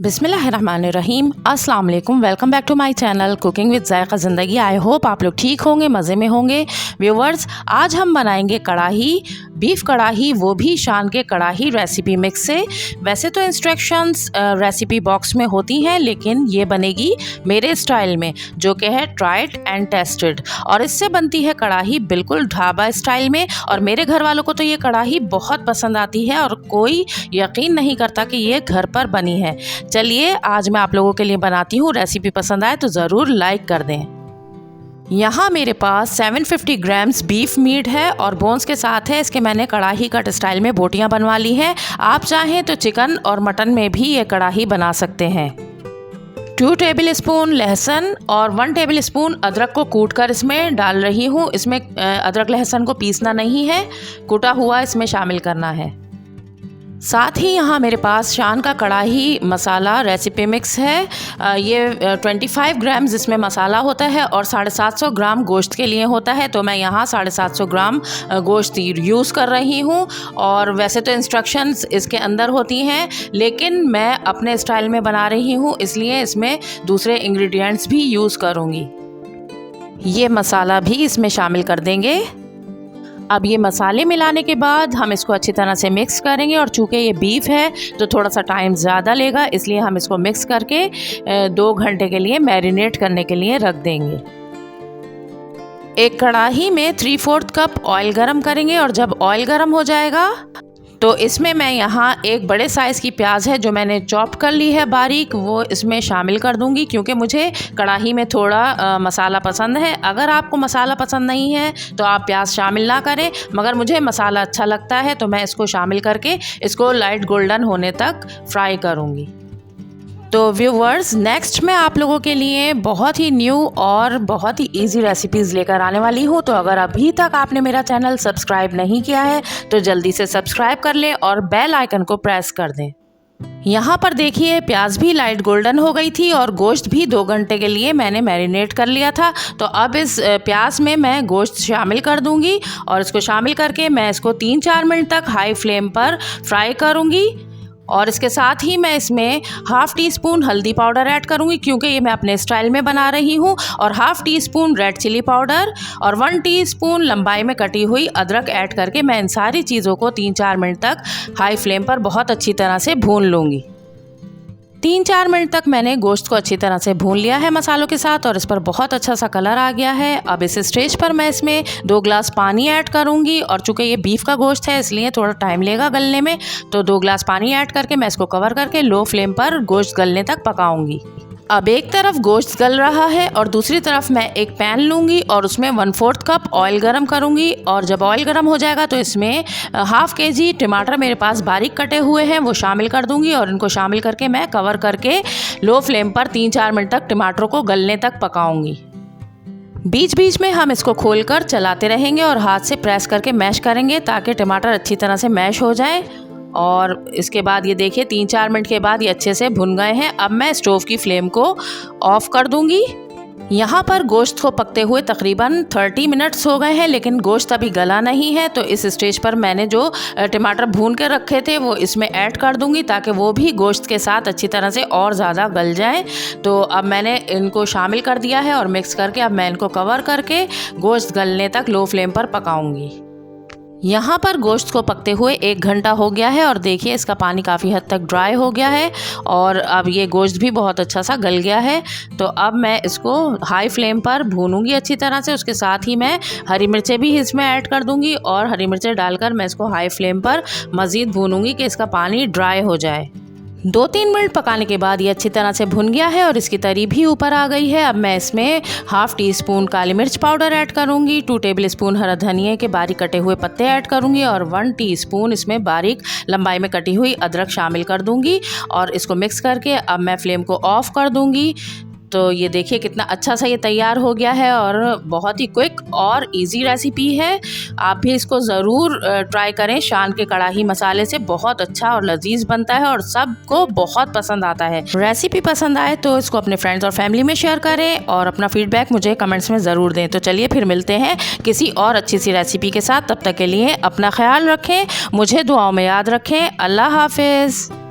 बिस्मिल्लाहिर्रहमानिर्रहीम। अस्सलाम वालेकुम। Welcome back to my channel cooking with Zaika Zindagi. I hope आप लोग ठीक होंगे, मज़े में होंगे। व्यूवर्स, आज हम बनाएंगे कढ़ाई, बीफ कढ़ाई, वो भी शान के कढ़ाई रेसिपी मिक्स से। वैसे तो इंस्ट्रक्शंस रेसिपी बॉक्स में होती हैं, लेकिन ये बनेगी मेरे स्टाइल में, जो कि है ट्राइड एंड टेस्टेड। और इससे बनती है कढ़ाई बिल्कुल ढाबा स्टाइल में। और मेरे घर वालों को तो ये कढ़ाई बहुत पसंद आती है और कोई यकीन नहीं करता कि ये घर पर बनी है। चलिए आज मैं आप लोगों के लिए बनाती हूँ। रेसिपी पसंद आए तो ज़रूर लाइक कर दें। यहाँ मेरे पास 750 ग्राम्स बीफ मीट है और बोन्स के साथ है। इसके मैंने कढ़ाई कट स्टाइल में बोटियाँ बनवा ली हैं। आप चाहें तो चिकन और मटन में भी ये कढ़ाई बना सकते हैं। 2 टेबल स्पून लहसुन और 1 टेबल स्पून अदरक को कूट कर इसमें डाल रही हूँ। इसमें अदरक लहसुन को पीसना नहीं है, कूटा हुआ इसमें शामिल करना है। साथ ही यहाँ मेरे पास शान का कढ़ाई मसाला रेसिपी मिक्स है। ये 25 ग्राम्स इसमें मसाला होता है और 750 ग्राम गोश्त के लिए होता है। तो मैं यहाँ 750 ग्राम गोश्त यूज़ कर रही हूँ। और वैसे तो इंस्ट्रक्शंस इसके अंदर होती हैं, लेकिन मैं अपने स्टाइल में बना रही हूँ, इसलिए इसमें दूसरे इंग्रेडिएंट्स भी यूज़ करूँगी। ये मसाला भी इसमें शामिल कर देंगे। अब ये मसाले मिलाने के बाद हम इसको अच्छी तरह से मिक्स करेंगे। और चूँकि ये बीफ है तो थोड़ा सा टाइम ज़्यादा लेगा, इसलिए हम इसको मिक्स करके 2 घंटे के लिए मैरिनेट करने के लिए रख देंगे। एक कढ़ाई में 3/4 कप ऑयल गरम करेंगे और जब ऑयल गरम हो जाएगा तो इसमें मैं यहाँ एक बड़े साइज़ की प्याज है जो मैंने चॉप कर ली है बारीक, वो इसमें शामिल कर दूँगी, क्योंकि मुझे कढ़ाई में थोड़ा मसाला पसंद है। अगर आपको मसाला पसंद नहीं है तो आप प्याज शामिल ना करें, मगर मुझे मसाला अच्छा लगता है तो मैं इसको शामिल करके इसको लाइट गोल्डन होने तक फ्राई करूँगी। तो व्यूवर्स, नेक्स्ट मैं आप लोगों के लिए बहुत ही न्यू और बहुत ही इजी रेसिपीज़ लेकर आने वाली हूँ। तो अगर अभी तक आपने मेरा चैनल सब्सक्राइब नहीं किया है तो जल्दी से सब्सक्राइब कर लें और बेल आइकन को प्रेस कर दें। यहाँ पर देखिए, प्याज भी लाइट गोल्डन हो गई थी और गोश्त भी 2 घंटे के लिए मैंने मैरिनेट कर लिया था। तो अब इस प्याज में मैं गोश्त शामिल कर दूँगी और इसको शामिल करके मैं इसको 3-4 मिनट तक हाई फ्लेम पर फ्राई करूँगी। और इसके साथ ही मैं इसमें 1/2 टीस्पून हल्दी पाउडर ऐड करूँगी, क्योंकि ये मैं अपने स्टाइल में बना रही हूँ। और 1/2 टीस्पून रेड चिली पाउडर और 1 टीस्पून लंबाई में कटी हुई अदरक ऐड करके मैं इन सारी चीज़ों को 3-4 मिनट तक हाई फ्लेम पर बहुत अच्छी तरह से भून लूँगी। 3-4 मिनट तक मैंने गोश्त को अच्छी तरह से भून लिया है मसालों के साथ और इस पर बहुत अच्छा सा कलर आ गया है। अब इस स्टेज पर मैं इसमें 2 गिलास पानी ऐड करूंगी। और चूंकि ये बीफ का गोश्त है इसलिए थोड़ा टाइम लेगा गलने में, तो 2 गिलास पानी ऐड करके मैं इसको कवर करके लो फ्लेम पर गोश्त गलने तक पकाऊंगी। अब एक तरफ गोश्त गल रहा है और दूसरी तरफ मैं एक पैन लूँगी और उसमें 1/4 कप ऑयल गरम करूँगी। और जब ऑयल गरम हो जाएगा तो इसमें 1/2 kg टमाटर मेरे पास बारीक कटे हुए हैं वो शामिल कर दूँगी। और इनको शामिल करके मैं कवर करके लो फ्लेम पर 3-4 मिनट तक टमाटरों को गलने तक पकाऊँगी। बीच बीच में हम इसको खोलकर चलाते रहेंगे और हाथ से प्रेस करके मैश करेंगे ताकि टमाटर अच्छी तरह से मैश हो जाए। और इसके बाद ये देखिए 3-4 मिनट के बाद ये अच्छे से भुन गए हैं। अब मैं स्टोव की फ्लेम को ऑफ कर दूंगी। यहाँ पर गोश्त को पकते हुए तकरीबन 30 मिनट्स हो गए हैं, लेकिन गोश्त अभी गला नहीं है। तो इस स्टेज पर मैंने जो टमाटर भून के रखे थे वो इसमें ऐड कर दूंगी ताकि वो भी गोश्त के साथ अच्छी तरह से और ज़्यादा गल जाएं। तो अब मैंने इनको शामिल कर दिया है और मिक्स करके अब मैं इनको कवर करके गोश्त गलने तक लो फ्लेम पर पकाऊंगी। यहाँ पर गोश्त को पकते हुए 1 घंटा हो गया है और देखिए इसका पानी काफ़ी हद तक ड्राई हो गया है और अब ये गोश्त भी बहुत अच्छा सा गल गया है। तो अब मैं इसको हाई फ्लेम पर भूनूंगी अच्छी तरह से। उसके साथ ही मैं हरी मिर्चें भी इसमें ऐड कर दूंगी और हरी मिर्चें डालकर मैं इसको हाई फ्लेम पर मज़ीद भूनूंगी कि इसका पानी ड्राई हो जाए। 2-3 मिनट पकाने के बाद ये अच्छी तरह से भुन गया है और इसकी तरी भी ऊपर आ गई है। अब मैं इसमें 1/2 टीस्पून काली मिर्च पाउडर ऐड करूंगी, 2 टेबल स्पून हरा धनिया के बारीक कटे हुए पत्ते ऐड करूंगी और 1 टीस्पून इसमें बारीक लंबाई में कटी हुई अदरक शामिल कर दूंगी। और इसको मिक्स करके अब मैं फ्लेम को ऑफ कर दूंगी। तो ये देखिए कितना अच्छा सा ये तैयार हो गया है और बहुत ही क्विक और इजी रेसिपी है। आप भी इसको ज़रूर ट्राई करें। शान के कढ़ाई मसाले से बहुत अच्छा और लजीज बनता है और सबको बहुत पसंद आता है। रेसिपी पसंद आए तो इसको अपने फ्रेंड्स और फैमिली में शेयर करें और अपना फीडबैक मुझे कमेंट्स में ज़रूर दें। तो चलिए फिर मिलते हैं किसी और अच्छी सी रेसिपी के साथ। तब तक के लिए अपना ख्याल रखें, मुझे दुआओं में याद रखें। अल्लाह हाफिज़।